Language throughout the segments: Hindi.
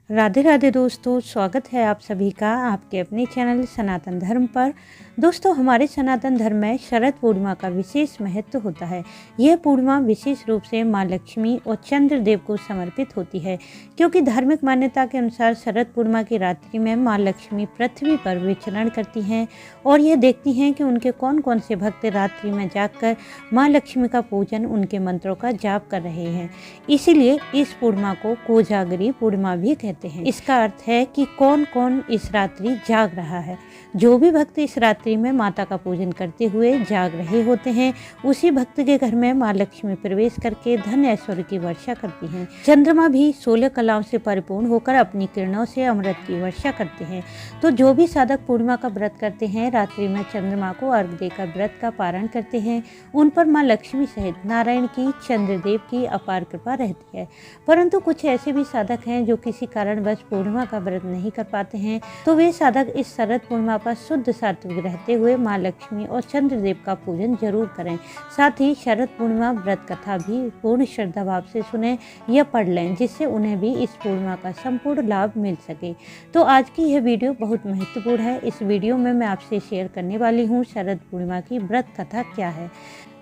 राधे राधे दोस्तों, स्वागत है आप सभी का आपके अपने चैनल सनातन धर्म पर। दोस्तों, हमारे सनातन धर्म में शरद पूर्णिमा का विशेष महत्व होता है। यह पूर्णिमा विशेष रूप से माँ लक्ष्मी और चंद्रदेव को समर्पित होती है, क्योंकि धार्मिक मान्यता के अनुसार शरद पूर्णिमा की रात्रि में माँ लक्ष्मी पृथ्वी पर विचरण करती हैं और यह देखती हैं कि उनके कौन कौन से भक्त रात्रि में जागकर माँ लक्ष्मी का पूजन, उनके मंत्रों का जाप कर रहे हैं। इसीलिए इस पूर्णिमा को कोजागरी पूर्णिमा भी कहते हैं। इसका अर्थ है कि कौन कौन इस रात्रि जाग रहा है। जो भी भक्त इस रात्रि में माता का पूजन करते हुए जाग रहे होते हैं, उसी भक्त के घर में माँ लक्ष्मी प्रवेश करके धन ऐश्वर्य की वर्षा करती हैं। चंद्रमा भी 16 कलाओं से परिपूर्ण होकर अपनी किरणों से अमृत की वर्षा करते हैं। तो जो भी साधक पूर्णिमा का व्रत करते हैं, रात्रि में चंद्रमा को अर्घ्य देकर व्रत का पारण करते हैं, उन पर माँ लक्ष्मी सहित नारायण की, चंद्रदेव की अपार कृपा रहती है। परंतु कुछ ऐसे भी साधक हैं जो किसी कारणवश पूर्णिमा का व्रत नहीं कर पाते हैं, तो वे साधक इस शरद पूर्णिमा पर शुद्ध सात्विक रहते हुए माँ लक्ष्मी और चंद्रदेव का पूजन जरूर करें। साथ ही शरद पूर्णिमा व्रत कथा भी पूर्ण श्रद्धा भाव से सुने या पढ़ लें, जिससे उन्हें भी इस पूर्णिमा का संपूर्ण लाभ मिल सके। तो आज की यह वीडियो बहुत महत्वपूर्ण है। इस वीडियो में मैं आपसे शेयर करने वाली हूँ शरद पूर्णिमा की व्रत कथा क्या है।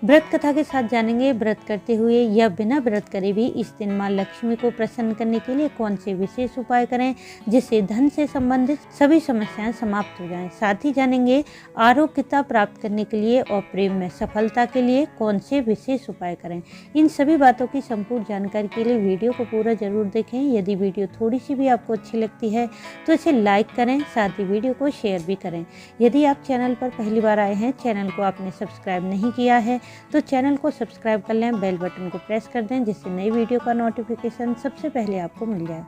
व्रत कथा के साथ जानेंगे व्रत करते हुए या बिना व्रत करे भी इस दिन माँ लक्ष्मी को प्रसन्न करने के लिए कौन से विशेष उपाय करें, जिससे धन से संबंधित सभी समस्याएं समाप्त हो जाएं। साथ ही जानेंगे आरोग्यता प्राप्त करने के लिए और प्रेम में सफलता के लिए कौन से विशेष उपाय करें। इन सभी बातों की संपूर्ण जानकारी के लिए वीडियो को पूरा जरूर देखें। यदि वीडियो थोड़ी सी भी आपको अच्छी लगती है तो इसे लाइक करें, साथ ही वीडियो को शेयर भी करें। यदि आप चैनल पर पहली बार आए हैं, चैनल को आपने सब्सक्राइब नहीं किया है तो चैनल को सब्सक्राइब कर लें, बेल बटन को प्रेस कर दें, जिससे नई वीडियो का नोटिफिकेशन सबसे पहले आपको मिल जाए।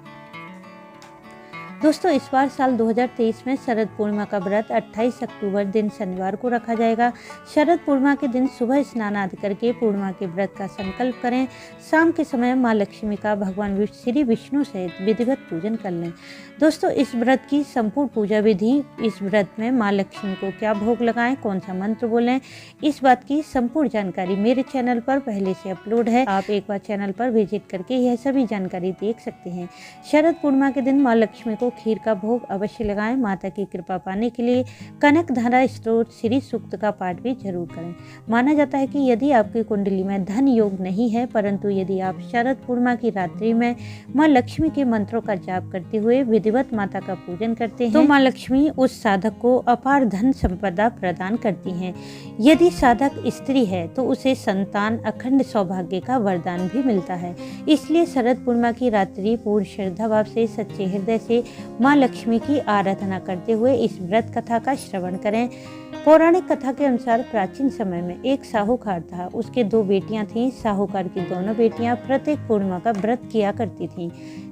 दोस्तों, इस बार साल 2023 में शरद पूर्णिमा का व्रत 28 अक्टूबर दिन शनिवार को रखा जाएगा। शरद पूर्णिमा के दिन सुबह स्नान आदि करके पूर्णिमा के व्रत का संकल्प करें। शाम के समय माँ लक्ष्मी का भगवान श्री विष्णु सहित विधिवत पूजन कर लें। दोस्तों, इस व्रत की संपूर्ण पूजा विधि, इस व्रत में माँ लक्ष्मी को क्या भोग लगाएं, कौन सा मंत्र बोलें, इस बात की संपूर्ण जानकारी मेरे चैनल पर पहले से अपलोड है। आप एक बार चैनल पर विजिट करके यह सभी जानकारी देख सकते हैं। शरद पूर्णिमा के दिन माँ लक्ष्मी को खीर का भोग अवश्य लगाएं। माता की कृपा पाने के लिए कनक धारा स्तोत्र श्री सूक्त का पाठ भी जरूर करें। माना जाता है कि यदि आपकी कुंडली में धन योग नहीं है, परंतु यदि आप शरद पूर्णिमा की रात्रि में माँ लक्ष्मी के मंत्रों का जाप करते हुए विधिवत माता का पूजन करते हैं, तो माँ लक्ष्मी उस साधक को अपार धन संपदा प्रदान करती हैं। यदि साधक स्त्री है तो उसे संतान, अखंड सौभाग्य का वरदान भी मिलता है। इसलिए शरद पूर्णिमा की रात्रि पूर्ण श्रद्धा भाव से सच्चे हृदय से माँ लक्ष्मी की आराधना करते हुए इस व्रत कथा का श्रवण करें। पौराणिक कथा के अनुसार प्राचीन समय में एक साहूकार था। उसके 2 बेटियां थीं। साहूकार की दोनों बेटियां प्रत्येक पूर्णिमा का व्रत किया करती थीं।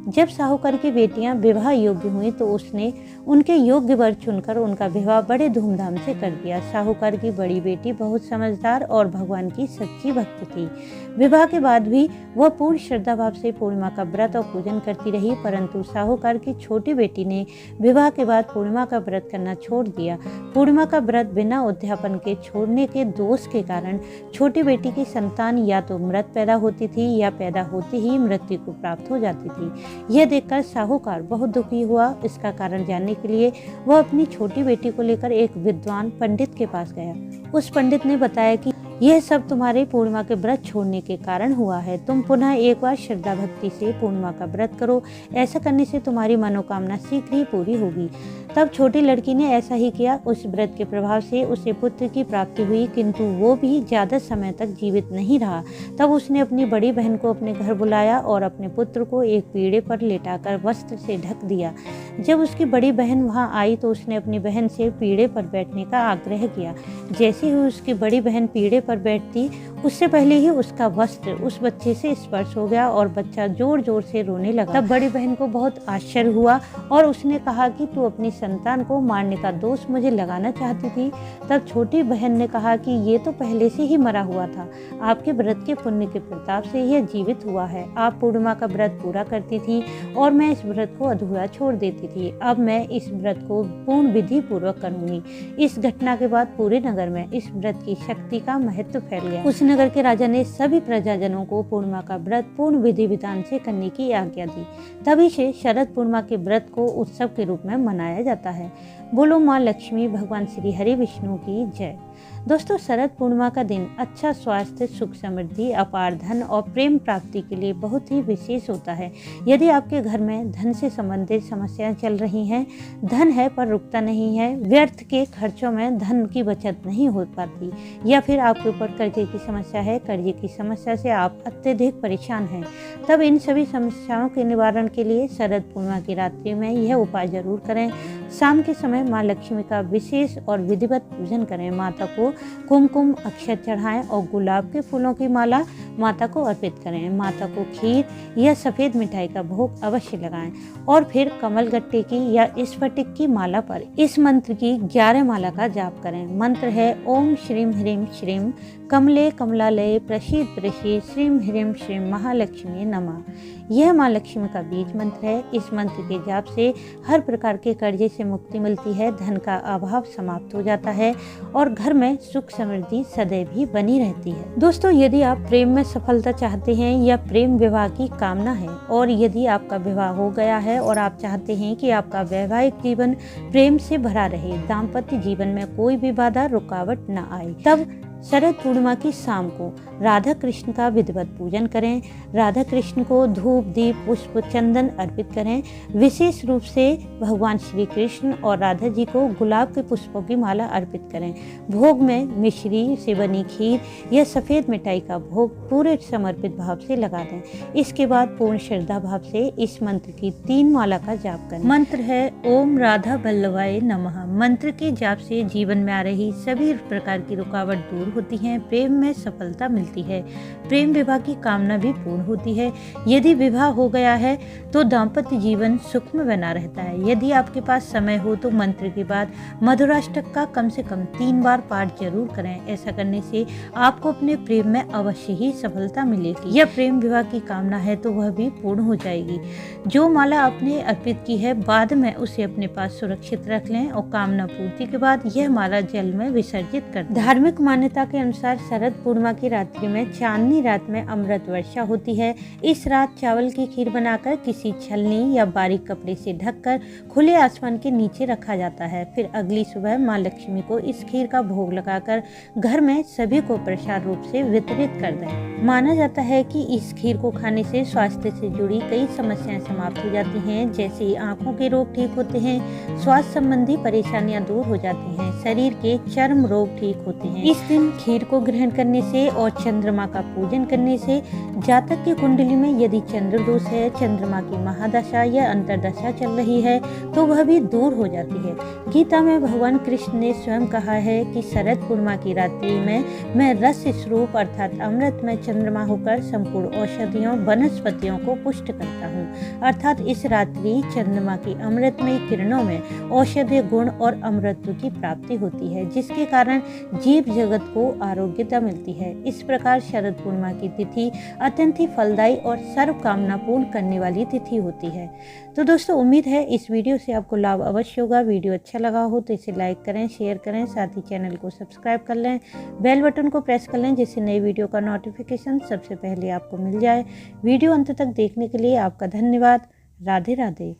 जब साहूकार की बेटियां विवाह योग्य हुई तो उसने उनके योग्य वर चुनकर उनका विवाह बड़े धूमधाम से कर दिया। साहूकार की बड़ी बेटी बहुत समझदार और भगवान की सच्ची भक्त थी। विवाह के बाद भी वह पूर्ण श्रद्धा भाव से पूर्णिमा का व्रत और पूजन करती रही, परंतु साहूकार की छोटी बेटी ने विवाह के बाद पूर्णिमा का व्रत करना छोड़ दिया। पूर्णिमा का व्रत बिना उद्यापन के छोड़ने के दोष के कारण छोटी बेटी की संतान या तो मृत पैदा होती थी या पैदा होते ही मृत्यु को प्राप्त हो जाती थी। यह देखकर साहूकार बहुत दुखी हुआ। इसका कारण जानने के लिए वह अपनी छोटी बेटी को लेकर एक विद्वान पंडित के पास गया। उस पंडित ने बताया कि यह सब तुम्हारे पूर्णिमा के व्रत छोड़ने के कारण हुआ है। तुम पुनः एक बार श्रद्धा भक्ति से पूर्णिमा का व्रत करो। ऐसा करने से तुम्हारी मनोकामना शीघ्र ही पूरी होगी। तब छोटी लड़की ने ऐसा ही किया। उस व्रत के प्रभाव से उसे पुत्र की प्राप्ति हुई, किंतु वो भी ज्यादा समय तक जीवित नहीं रहा। तब उसने अपनी बड़ी बहन को अपने घर बुलाया और अपने पुत्र को एक पीढ़े पर लेटाकर वस्त्र से ढक दिया। जब उसकी बड़ी बहन वहां आई तो उसने अपनी बहन से पीढ़े पर बैठने का आग्रह किया। जैसे ही उसकी बड़ी बहन पीढ़े पर बैठती, उससे पहले ही उसका वस्त्र उस बच्चे से स्पर्श हो गया और बच्चा जोर जोर से रोने लगा। तब बड़ी बहन को बहुत आश्चर्य हुआ और उसने कहा कि तू अपनी संतान को मारने का दोष मुझे लगाना चाहती थी। तब छोटी बहन ने कहा कि ये तो पहले से ही मरा हुआ था। आपके व्रत के पुण्य के प्रताप से यह जीवित हुआ है। आप पूर्णिमा का व्रत पूरा करती थी और मैं इस व्रत को अधूरा छोड़ देती थी। अब मैं इस व्रत को पूर्ण विधि पूर्वक करूंगी। इस घटना के बाद पूरे नगर में इस व्रत की शक्ति का महत्व महत्व फैल गया। उस नगर के राजा ने सभी प्रजाजनों को पूर्णिमा का व्रत पूर्ण विधि विधान से करने की आज्ञा दी। तभी से शरद पूर्णिमा के व्रत को उत्सव के रूप में मनाया जाता है। बोलो माँ लक्ष्मी भगवान श्री हरि विष्णु की जय। दोस्तों, शरद पूर्णिमा का दिन अच्छा स्वास्थ्य, सुख समृद्धि, अपार धन और प्रेम प्राप्ति के लिए बहुत ही विशेष होता है। यदि आपके घर में धन से संबंधित समस्याएं चल रही हैं, धन है पर रुकता नहीं है, व्यर्थ के खर्चों में धन की बचत नहीं हो पाती, या फिर आपके ऊपर कर्जे की समस्या है, कर्जे की समस्या से आप अत्यधिक परेशान हैं, तब इन सभी समस्याओं के निवारण के लिए शरद पूर्णिमा की रात्रि में यह उपाय जरूर करें। शाम के समय माँ लक्ष्मी का विशेष और विधिवत पूजन करें। माता को कुमकुम अक्षत चढ़ाएं और गुलाब के फूलों की माला माता को अर्पित करें। माता को खीर या सफ़ेद मिठाई का भोग अवश्य लगाएं और फिर कमल गट्टे की या स्फटिक की माला पर इस मंत्र की 11 माला का जाप करें। मंत्र है ओम श्रीम ह्रीम श्रीम कमले कमलालय प्रसीद प्रसीद श्रीम ह्रीम श्रीम महालक्ष्मी नमः। यह माँ लक्ष्मी का बीज मंत्र है। इस मंत्र के जाप से हर प्रकार के कर्जे से मुक्ति मिलती है, धन का अभाव समाप्त हो जाता है और घर में सुख समृद्धि सदैव ही बनी रहती है। दोस्तों, यदि आप प्रेम में सफलता चाहते हैं या प्रेम विवाह की कामना है, और यदि आपका विवाह हो गया है और आप चाहते हैं कि आपका वैवाहिक जीवन प्रेम से भरा रहे, दाम्पत्य जीवन में कोई भी बाधा रुकावट न आए, तब शरद पूर्णिमा की शाम को राधा कृष्ण का विधिवत पूजन करें। राधा कृष्ण को धूप, दीप, पुष्प, चंदन अर्पित करें। विशेष रूप से भगवान श्री कृष्ण और राधा जी को गुलाब के पुष्पों की माला अर्पित करें। भोग में मिश्री से बनी खीर या सफ़ेद मिठाई का भोग पूरे समर्पित भाव से लगा दें। इसके बाद पूर्ण श्रद्धा भाव से इस मंत्र की 3 माला का जाप करें। मंत्र है ओम राधा वल्लभाय नमः। मंत्र के जाप से जीवन में आ रही सभी प्रकार की रुकावट दूर होती हैं, प्रेम में सफलता मिलती है, प्रेम विवाह की कामना भी पूर्ण होती है। यदि विवाह हो गया है तो दाम्पत्य जीवन सुख में बना रहता है। यदि आपके पास समय हो तो मंत्र के बाद मधुराष्टक का कम से कम 3 बार पाठ जरूर करें। ऐसा करने से आपको अपने प्रेम में अवश्य ही सफलता मिलेगी। या प्रेम विवाह की कामना है तो वह भी पूर्ण हो जाएगी। जो माला आपने अर्पित की है, बाद में उसे अपने पास सुरक्षित रख लें और कामना पूर्ति के बाद यह माला जल में विसर्जित कर दें। धार्मिक मान्यता के अनुसार शरद पूर्णिमा की रात्रि में चांदनी रात में अमृत वर्षा होती है। इस रात चावल की खीर बनाकर किसी छलनी या बारीक कपड़े से ढककर खुले आसमान के नीचे रखा जाता है। फिर अगली सुबह माँ लक्ष्मी को इस खीर का भोग लगाकर घर में सभी को प्रसाद रूप से वितरित कर दें। माना जाता है कि इस खीर को खाने से स्वास्थ्य से जुड़ी कई समस्याएं समाप्त हो जाती हैं, जैसे आंखों के रोग ठीक होते हैं, स्वास्थ्य संबंधी परेशानियां दूर हो जाती हैं, शरीर के चर्म रोग ठीक होते हैं। इस दिन खीर को ग्रहण करने से और चंद्रमा का पूजन करने से जातक की कुंडली में यदि चंद्र दोष है, चंद्रमा की महादशा या अंतरदशा चल रही है तो वह भी दूर हो जाती है। गीता में भगवान कृष्ण ने स्वयं कहा है कि शरद पूर्णिमा की रात्रि में मैं रस स्वरूप अर्थात अमृत में चंद्रमा होकर संपूर्ण औषधियों वनस्पतियों को पुष्ट करता हूँ। अर्थात इस रात्रि चंद्रमा की अमृतमय किरणों में औषधीय गुण और अमृत की प्राप्ति होती है, जिसके कारण जीव जगत को आरोग्यता मिलती है। इस प्रकार शरद पूर्णिमा की तिथि अत्यंत ही फलदायी और सर्व कामना पूर्ण करने वाली तिथि होती है। तो दोस्तों, उम्मीद है इस वीडियो से आपको लाभ अवश्य होगा। वीडियो अच्छा लगा हो तो इसे लाइक करें, शेयर करें, साथ ही चैनल को सब्सक्राइब कर लें, बेल बटन को प्रेस कर लें जिससे नई वीडियो का नोटिफिकेशन सबसे पहले आपको मिल जाए। वीडियो अंत तक देखने के लिए आपका धन्यवाद। राधे राधे।